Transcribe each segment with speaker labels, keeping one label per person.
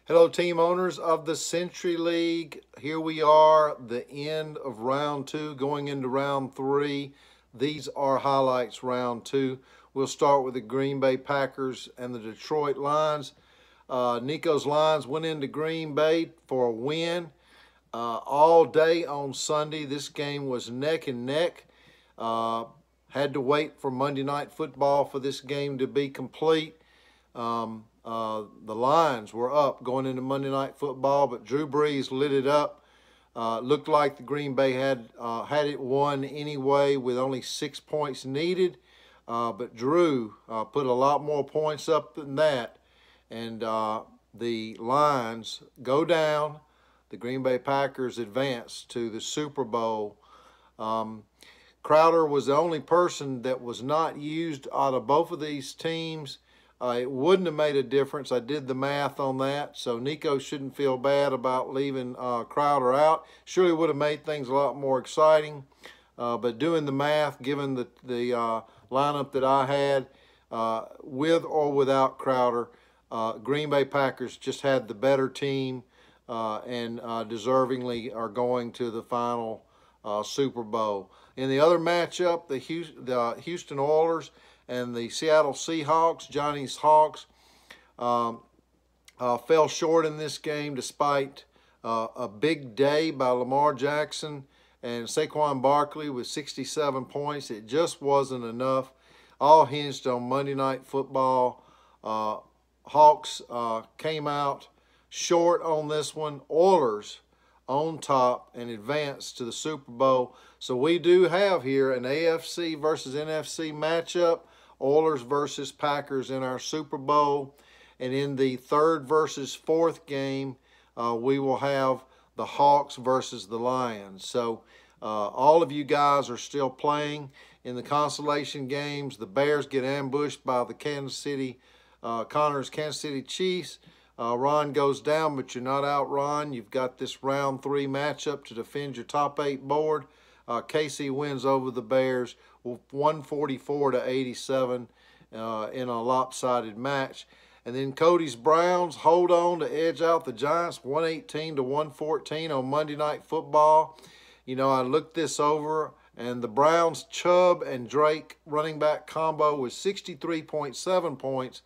Speaker 1: Hello, team owners of the Century League. Here we are, the end of round two, going into round three. These are highlights round two. We'll start with the Green Bay Packers and the Detroit Lions. Nico's Lions went into Green Bay for a win all day on Sunday. This game was neck and neck. Had to wait for Monday Night Football for this game to be complete. The Lions were up going into Monday Night Football, but Drew Brees lit it up. Looked like the Green Bay had it won anyway with only 6 points needed, but Drew put a lot more points up than that, and the Lions go down. The Green Bay Packers advance to the Super Bowl. Crowder was the only person that was not used out of both of these teams. It wouldn't have made a difference. I did the math on that, so Nico shouldn't feel bad about leaving Crowder out. Surely would have made things a lot more exciting, but doing the math, given the lineup that I had, with or without Crowder, Green Bay Packers just had the better team and deservingly are going to the final Super Bowl. In the other matchup, the Houston Oilers and the Seattle Seahawks, Johnny's Hawks, fell short in this game despite a big day by Lamar Jackson and Saquon Barkley with 67 points. It just wasn't enough. All hinged on Monday Night Football. Hawks came out short on this one. Oilers on top and advanced to the Super Bowl. So we do have here an AFC versus NFC matchup. Oilers versus Packers in our Super Bowl. And in the third versus fourth game, we will have the Hawks versus the Lions. So all of you guys are still playing in the consolation games. The Bears get ambushed by the Connor's Kansas City Chiefs. Ron goes down, but you're not out, Ron. You've got this round three matchup to defend your top 8 board. KC wins over the Bears 144-87 in a lopsided match. And then Cody's Browns hold on to edge out the Giants 118-114 on Monday Night Football. You know, I looked this over, and the Browns' Chubb and Drake running back combo with 63.7 points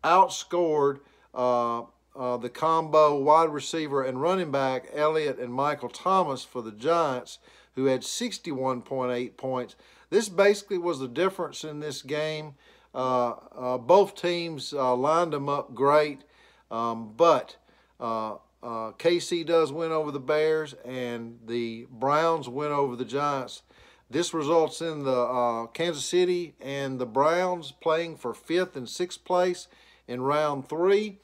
Speaker 1: outscored the combo wide receiver and running back Elliott and Michael Thomas for the Giants, who had 61.8 points. This basically was the difference in this game. Both teams lined them up great, but KC does win over the Bears, and the Browns win over the Giants. This results in the Kansas City and the Browns playing for 5th and 6th place in round three.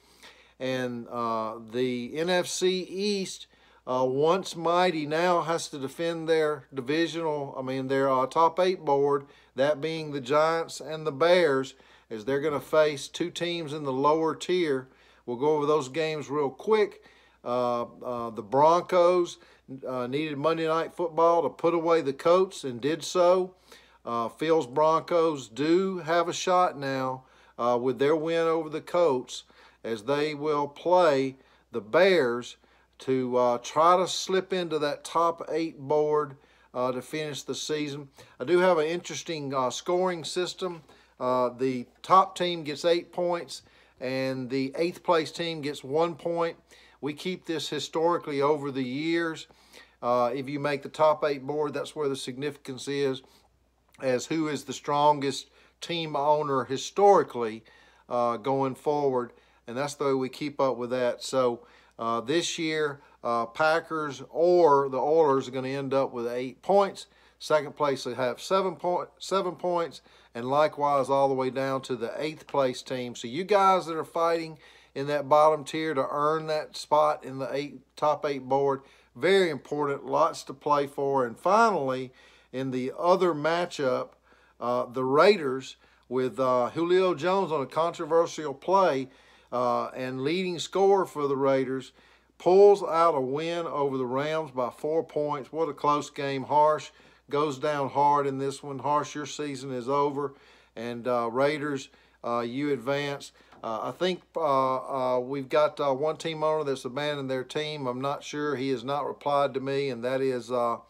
Speaker 1: And the NFC East, once mighty, now has to defend their their top 8 board, that being the Giants and the Bears, as they're going to face 2 teams in the lower tier. We'll go over those games real quick. The Broncos needed Monday Night Football to put away the Colts and did so. Phil's Broncos do have a shot now with their win over the Colts, as they will play the Bears to try to slip into that top 8 board to finish the season. I do have an interesting scoring system. The top team gets 8 points, and the 8th place team gets 1 point. We keep this historically over the years. If you make the top 8 board, that's where the significance is, as who is the strongest team owner historically going forward. And that's the way we keep up with that. So this year, Packers or the Oilers are going to end up with 8 points. Second place, they have 7 points. And likewise, all the way down to the 8th place team. So you guys that are fighting in that bottom tier to earn that spot in the top 8 board, very important, lots to play for. And finally, in the other matchup, the Raiders with Julio Jones on a controversial play, and leading scorer for the Raiders, pulls out a win over the Rams by 4 points. What a close game. Harsh goes down hard in this one. Harsh, your season is over, and Raiders, you advance. I think we've got one team owner that's abandoned their team. I'm not sure. He has not replied to me, and that is the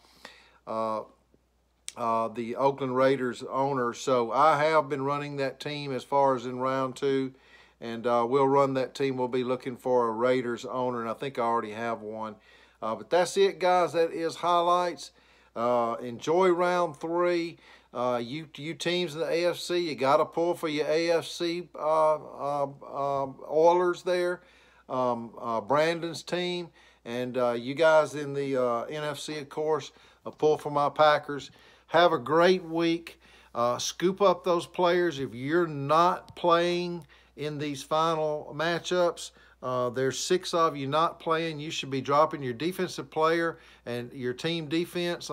Speaker 1: Oakland Raiders owner. So I have been running that team as far as in round 2, and we'll run that team. We'll be looking for a Raiders owner, and I think I already have one. But that's it, guys. That is HLites. Enjoy round 3. You teams in the AFC, you got to pull for your AFC Oilers there, Brandon's team, and you guys in the NFC, of course, pull for my Packers. Have a great week. Scoop up those players. If you're not playing in these final matchups, there's 6 of you not playing. You should be dropping your defensive player and your team defense,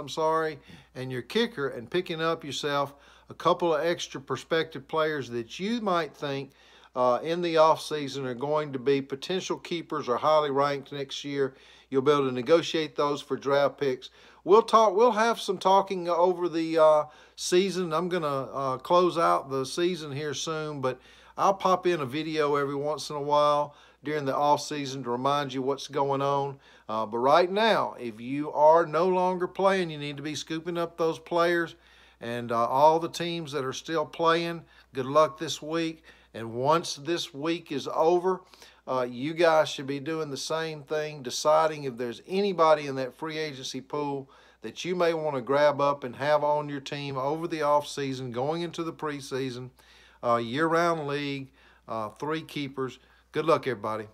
Speaker 1: and your kicker, and picking up yourself a couple of extra prospective players that you might think in the offseason are going to be potential keepers or highly ranked next year. You'll be able to negotiate those for draft picks. We'll have some talking over the season. I'm going to close out the season here soon, but I'll pop in a video every once in a while during the off season to remind you what's going on. But right now, if you are no longer playing, you need to be scooping up those players. And all the teams that are still playing, good luck this week. And once this week is over, you guys should be doing the same thing, deciding if there's anybody in that free agency pool that you may want to grab up and have on your team over the off season, going into the preseason, year-round league, 3 keepers. Good luck, everybody.